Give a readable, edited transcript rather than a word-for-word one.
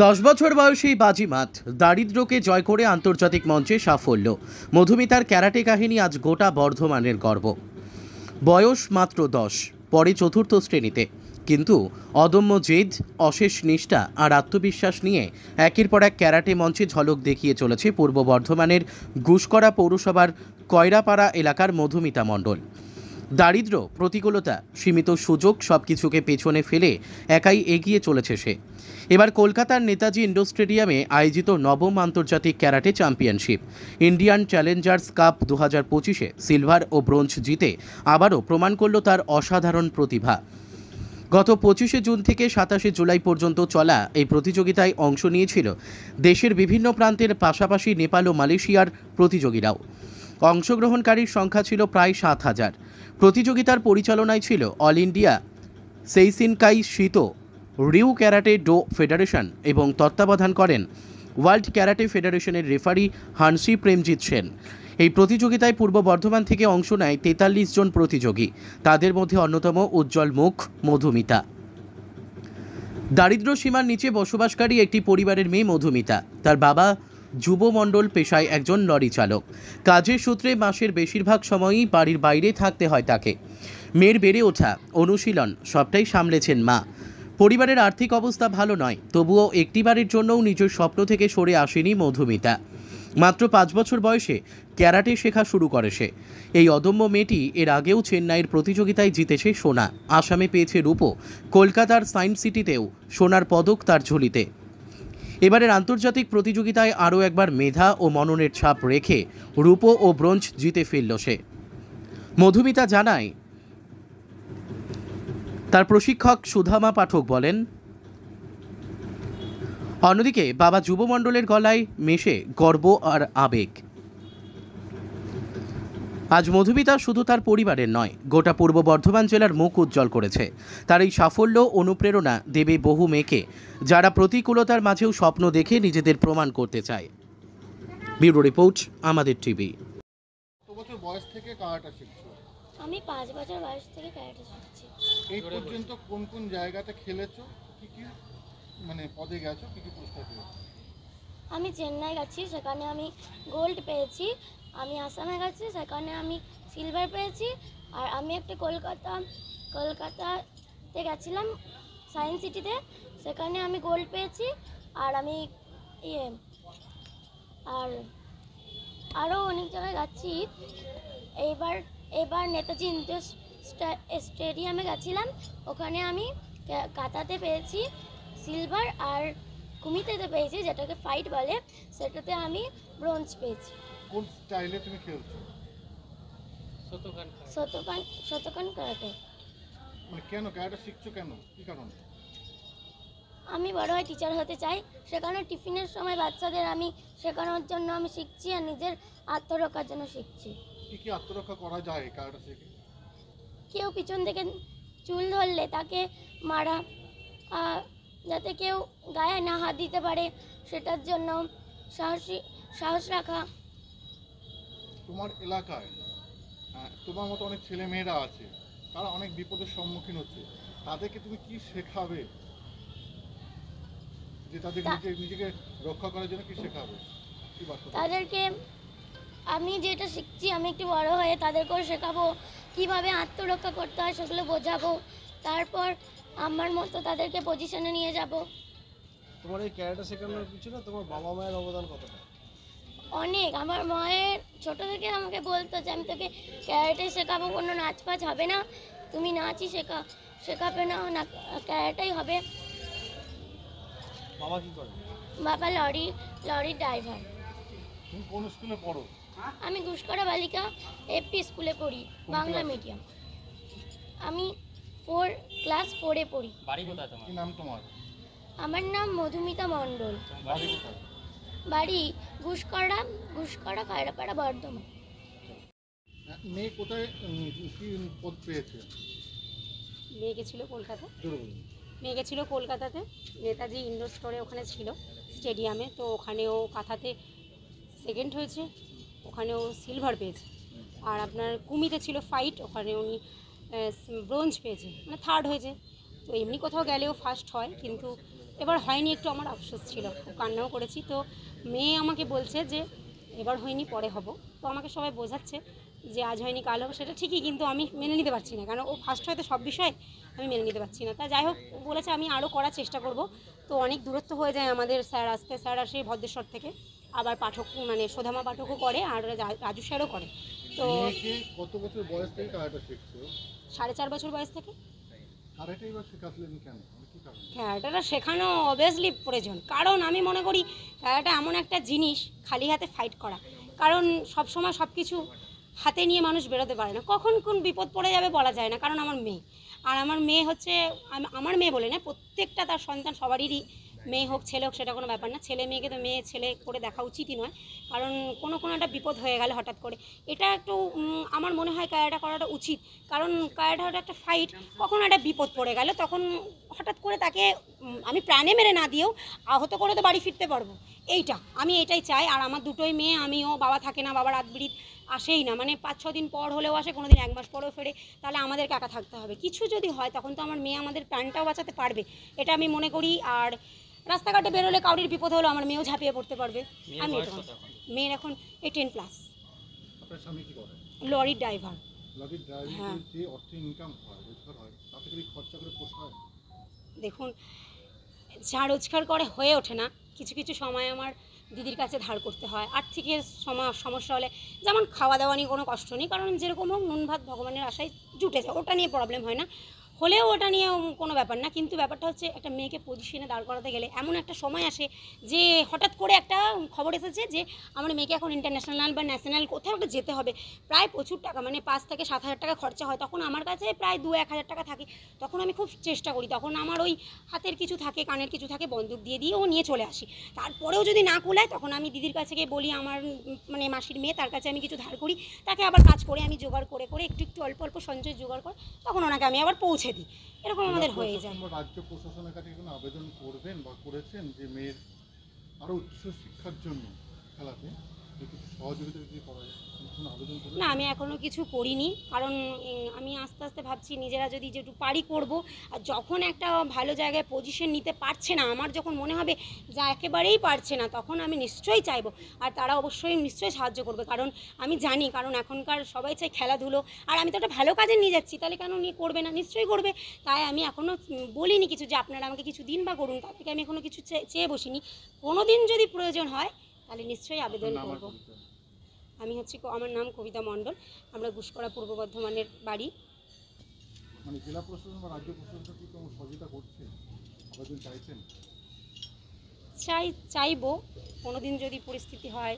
10 বছর বয়সী বাজিমাত দারিদ্র্যকে জয় করে আন্তর্জাতিক মঞ্চে সাফল্য। মধুমিতার ক্যারাটে কাহিনী আজ গোটা বর্ধমানের গর্ব। বয়স মাত্র 10, পরে চতুর্থ শ্রেণীতে, কিন্তু অদম্য জেদ, অশেষ নিষ্ঠা আর আত্মবিশ্বাস নিয়ে একের পর এক ক্যারাটে মঞ্চে ঝলক দেখিয়ে চলেছে পূর্ব বর্ধমানের গুসকরা পৌরসভার কয়রাপাড়া এলাকার মধুমিতা মণ্ডল। দারিদ্র্য, প্রতিকূলতা, সীমিত সুযোগ সবকিছুকে পেছনে ফেলে একাই এগিয়ে চলেছে সে। এবার কলকাতার নেতাজি ইন্ডোর স্টেডিয়ামে আয়োজিত নবম আন্তর্জাতিক karate championship Indian challengers cup 2025-এ সিলভার ও ব্রোঞ্জ জিতে আবারও প্রমাণ করল তার অসাধারণ প্রতিভা। গত 25শে জুন থেকে 27শে জুলাই পর্যন্ত চলা এই প্রতিযোগিতায় অংশ নিয়েছিল দেশের বিভিন্ন প্রান্তের পাশাপাশি নেপাল ও মালয়েশিয়ার প্রতিযোগীরাও। অংশগ্রহণকারীর সংখ্যা ছিল প্রায় 7,000। প্রতিযোগিতার পরিচালনায় ছিল all India Seishinkai Shito Ryu karate do federation এবং তত্ত্বাবধান করেন ওয়ার্ল্ড ক্যারাটে ফেডারেশনের রেফারি হানসি প্রেমজিৎ সেন। এই প্রতিযোগিতায় পূর্ব বর্ধমান থেকে অংশ নেয় 43 জন প্রতিযোগী। তাদের মধ্যে অন্যতম উজ্জ্বল মুখ মধুমিতা। দারিদ্র্য সীমার নিচে বসবাসকারী একটি পরিবারের মেয়ে মধুমিতা। তার বাবা যুব মণ্ডল পেশায় একজন লরি চালক। কাজের সূত্রে মাসের বেশিরভাগ সময়ই বাড়ির বাইরে থাকতে হয় তাকে। মেয়ের বেড়ে ওঠা, অনুশীলন সবটাই সামলেছেন মা। পরিবারের আর্থিক অবস্থা ভালো নয়, তবুও একটিবারের জন্যও নিজের স্বপ্ন থেকে সরে আসেনি মধুমিতা। মাত্র 5 বছর বয়সে ক্যারাটে শেখা শুরু করে সে। এই অদম্য মেয়েটি এর আগেও চেন্নাইয়ের প্রতিযোগিতায় জিতেছে সোনা, আসামে পেয়েছে রূপো, কলকাতার সায়েন্স সিটিতেও সোনার পদক তার ঝুলিতে। এবারের আন্তর্জাতিক প্রতিযোগিতায় আরও একবার মেধা ও মননের ছাপ রেখে রূপো ও ব্রোঞ্জ জিতে ফিরল সে। মধুমিতা জানায়, তার প্রশিক্ষক সুধামা পাঠক বলেন, অন্যদিকে বাবা যুব মণ্ডলের গলায় মেশে গর্ব আর আবেগ। আজ মধুমিতা শুধু তার পরিবারের নয়, গোটা পূর্ব বর্ধমান জেলার মুখ উজ্জ্বল করেছে। তার এই সাফল্য অনুপ্রেরণা দেবে বহু মেয়েকে, যারা প্রতিকূলতার মাঝেও স্বপ্ন দেখে নিজেদের প্রমাণ করতে চায়। ব্যুরো রিপোর্ট, আমাদের টিভি। কত বছর বয়স থেকে কারাটা শিখছো? আমি 5 বছর বয়স থেকে ক্যারাটে শিখছি। এই পর্যন্ত কোন কোন জায়গাতে খেলেছো, কি কি মানে পদে গেছো, কি কি পুরস্কার পেয়েছো? আমি চেন্নাই গেছি, সেখানে আমি গোল্ড পেয়েছি। আমি আসামে গেছি, সেখানে আমি সিলভার পেয়েছি। আর আমি একটা কলকাতাতে গেছিলাম সায়েন্স সিটিতে, সেখানে আমি গোল্ড পেয়েছি। আর আমি আর আরও অনেক জায়গায় যাচ্ছি। এবার নেতাজি ইন্ডোর স্টেডিয়ামে গেছিলাম, ওখানে আমি কাতাতে পেয়েছি সিলভার, আর কুমিতেতে পেয়েছি, যেটাকে ফাইট বলে, সেটাতে আমি ব্রোঞ্জ পেয়েছি। কোন স্টাইলে তুমি খেলছো? Shotokan karate. মানে কেন কারাটা শিখছো, কেন, কি কারণ? আমি বড় হয়ে টিচার হতে চাই, সেখানে টিফিনের সময় বাচ্চাদের আমি শেখানোর জন্য আমি শিখছি, আর নিজের আত্মরক্ষার জন্য শিখছি। কি কি আত্মরক্ষা করা যায় কারাটা শিখে? কেউ পিছন থেকে চুল ধরলে তাকে মারা, যাতে কেউ গায়ে না হাত দিতে পারে, সেটার জন্য সাহস রাখা। তোমার এলাকায় তোমার মতো অনেক ছেলে মেয়েরা আছে, তারা অনেক বিপদের সম্মুখীন হচ্ছে, তাদেরকে তুমি কি শেখাবে, যে তাদেরকে নিজেকে রক্ষা করার জন্য কি শেখাবে? কি বার্তা? তাদেরকে আমি যেটা শিখছি, আমি একটু বড় হয়ে তাদেরকেও শেখাবো কিভাবে আত্মরক্ষা করতে হয়, সেগুলো বোঝাবো। তারপর আমার মতো তাদেরকে পজিশনে নিয়ে যাব। তোমার এই ক্যারাটে শেখানোর পিছনে তোমার বাবা মায়ের অবদান কতটা? অনেক। আমার মায়ের ছোট থেকে আমাকে বলতো যে আমি তোকে ক্যারাটে শেখাবো, কোনো নাচ ফাচ হবে না, তুমি নাচই শেখাবে না, ক্যারাটেই হবে। বাবা কি করে? বাবা লরির ড্রাইভার। তুমি কোন স্কুলে পড়ো? আমি গুসকরা বালিকা এপি স্কুলে পড়ি, বাংলা মিডিয়াম। আমি ক্লাস 4-এ পড়ি। বাড়ি কোথায় তোমার? কি নাম তোমার? আমার নাম মধুমিতা মণ্ডল। বাড়ি কোথায়? বাড়ি গুসকরা কয়রাপাড়া, বর্ধমান। মেয়ে কোথায় কি পদ পেয়েছে? মেয়ে গেছিলো কলকাতা, জোরে বলুন। মেয়ে গেছিলো কলকাতাতে নেতাজি ইন্ডোর স্টোরে, ওখানে ছিল স্টেডিয়ামে। তো ওখানেও কাঁথাতে সেকেন্ড হয়েছে, ওখানেও সিলভার পেয়েছে। আর আপনার কুমিতে ছিল ফাইট, ওখানে উনি ব্রোঞ্জ পেয়েছে, মানে থার্ড হয়েছে। তো এমনি কোথাও গেলেও ফার্স্ট হয়, কিন্তু এবার হয়নি, একটু আমার আফসোস ছিল, খুব কান্নাও করেছি। তো মেয়ে আমাকে বলছে যে এবার হয়নি, পরে হব। তো আমাকে সবাই বোঝাচ্ছে যে আজ হয়নি কাল হবে, সেটা ঠিকই, কিন্তু আমি মেনে নিতে পারছি না, কারণ ও ফার্স্ট হয়তো সব বিষয় আমি মেনে নিতে পারছি না। তা যাই হোক, বলেছে আমি আরও করার চেষ্টা করব। তো অনেক দূরত্ব হয়ে যায় আমাদের, স্যার আসতে, স্যার আসে ভদ্রেশ্বর থেকে, আবার পাঠক মানে সোধামা পাঠকও করে আর রাজু স্যারও করে। তো মেয়েকে কত বছর বয়স থেকে ক্যারাটে শিখছো? 4.5 বছর বয়স থেকে। ক্যারাটেই বা শেখালেন কেন, মানে কি কারণে? ক্যারাটেটা শেখানো অবভিয়াসলি প্রয়োজন, কারণ আমি মনে করি ক্যারাটে এমন একটা জিনিস, খালি হাতে ফাইট করা। কারণ সব সময় সব কিছু হাতে নিয়ে মানুষ বেরোতে পারে না, কখন কোন বিপদ পড়ে যাবে বলা যায় না। কারণ আমার মেয়ে, আর আমার মেয়ে হচ্ছে, আমার মেয়ে বলে না, প্রত্যেকটা তার সন্তান সবারই, মেয়ে হোক ছেলে হোক সেটা কোনো ব্যাপার না। ছেলে মেয়েকে তো মেয়ে ছেলে করে দেখা উচিতই নয়, কারণ কোনো একটা বিপদ হয়ে গেলে হঠাৎ করে, এটা একটু আমার মনে হয় ক্যারাটা করাটা উচিত। কারণ ক্যারাটা হলো একটা ফাইট, কখনো একটা বিপদ পড়ে গেলে তখন হঠাৎ করে তাকে আমি প্রাণে মেরে না দিয়েও আহত করে তো বাড়ি ফিরতে পারবো। আমি এটাই চাই। আর আমার দুটোই মেয়ে, আমিও, বাবা থাকে না, বাবা রাত বিরিত আসেই না, মানে 5-6 দিন পর হলেও আসে, কোনো দিন 1 মাস পরেও ফেরে। তাহলে আমাদেরকে একা থাকতে হবে, কিছু যদি হয় তখন তো আমার মেয়ে আমাদের প্রাণটাও বাঁচাতে পারবে, এটা আমি মনে করি। আর রাস্তাঘাটে বেরোলে কাউরির বিপদ হলো আমার মেয়েও ঝাঁপিয়ে পড়তে পারবে। আমি এটা মেয়ের এখন 10+। আপনার স্বামী কি করে? লরির ড্রাইভার। লরির ড্রাইভিং হ্যাঁ। করে যে অর্থ ইনকাম হয়, রোজগার হয়, তাতে কি খরচা করে পোষায়? দেখুন, যা রোজগার করে হয়ে ওঠে না, কিছু কিছু সময় আমার দিদির কাছে ধার করতে হয়। আর্থিকের সমস্যা হলে, যেমন খাওয়া দাওয়া নিয়ে কোনো কষ্ট নেই, কারণ যেরকম হোক নুন ভাত ভগবানের আশায় জুটে যায়, ওটা নিয়ে প্রবলেম হয় না, হলেও ওটা নিয়ে কোনো ব্যাপার না। কিন্তু ব্যাপারটা হচ্ছে, একটা মেয়েকে পজিশনে দাঁড় করাতে গেলে এমন একটা সময় আসে যে হঠাৎ করে একটা খবর এসেছে যে আমার মেয়েকে এখন ইন্টারন্যাশনাল বা ন্যাশনাল কোথাও একটা যেতে হবে, প্রায় প্রচুর টাকা, মানে 5 থেকে 7 হাজার টাকা খরচা হয়। তখন আমার কাছে প্রায় 2-1 হাজার টাকা থাকে, তখন আমি খুব চেষ্টা করি, তখন আমার ওই হাতের কিছু থাকে, কানের কিছু থাকে, বন্দুক দিয়ে ও নিয়ে চলে আসি। তারপরেও যদি না কুলায়, তখন আমি দিদির কাছে গিয়ে বলি, আমার মানে মাসির মেয়ে, তার কাছে আমি কিছু ধার করি, তাকে আবার কাজ করে আমি জোগাড় করে একটু একটু অল্প অল্প সঞ্চয় জোগাড় করে তখন ওনাকে আমি আবার পৌঁছে দিই। এরকম আমাদের হয়ে যায়। প্রশাসন বা রাজ্য প্রশাসনের কাছে কোনো আবেদন করবেন বা করেছেন যে মেয়ের আরো উচ্চ শিক্ষার জন্য খেলাতে যে কিছু সহযোগিতা যদি করা যায়, কোনো আবেদন করবেন? না, আমি এখনও কিছু করিনি, কারণ আমি আস্তে আস্তে ভাবছি নিজেরা যদি যেটুকু পারি করব। আর যখন একটা ভালো জায়গায় পজিশন নিতে পারছে না, আমার যখন মনে হবে যা একেবারেই পারছে না, তখন আমি নিশ্চয়ই চাইবো, আর তারা অবশ্যই নিশ্চয়ই সাহায্য করবে। কারণ আমি জানি, কারণ এখনকার সবাই চাই খেলাধুলো, আর আমি তো একটা ভালো কাজে নিয়ে যাচ্ছি, তাহলে কেন নিয়ে করবে না, নিশ্চয়ই করবে। তাই আমি এখনও বলিনি কিছু যে আপনারা আমাকে কিছু দিন বা করুন, তার থেকে আমি এখনও কিছু চেয়ে বসিনি। কোনো দিন যদি প্রয়োজন হয় তাহলে নিশ্চয়ই আবেদন নাম আর করব। পরিচয়? আমি হচ্ছে, আমার নাম কবিতা মণ্ডল, আমরা গুসকরা পূর্ব বর্ধমানের বাড়ি। মানে জেলা প্রশাসন বা রাজ্য প্রশাসন কি কোনো সহযোগিতা করছে, আবেদন চাইছেন? চাইবো কোনো দিন যদি পরিস্থিতি হয়।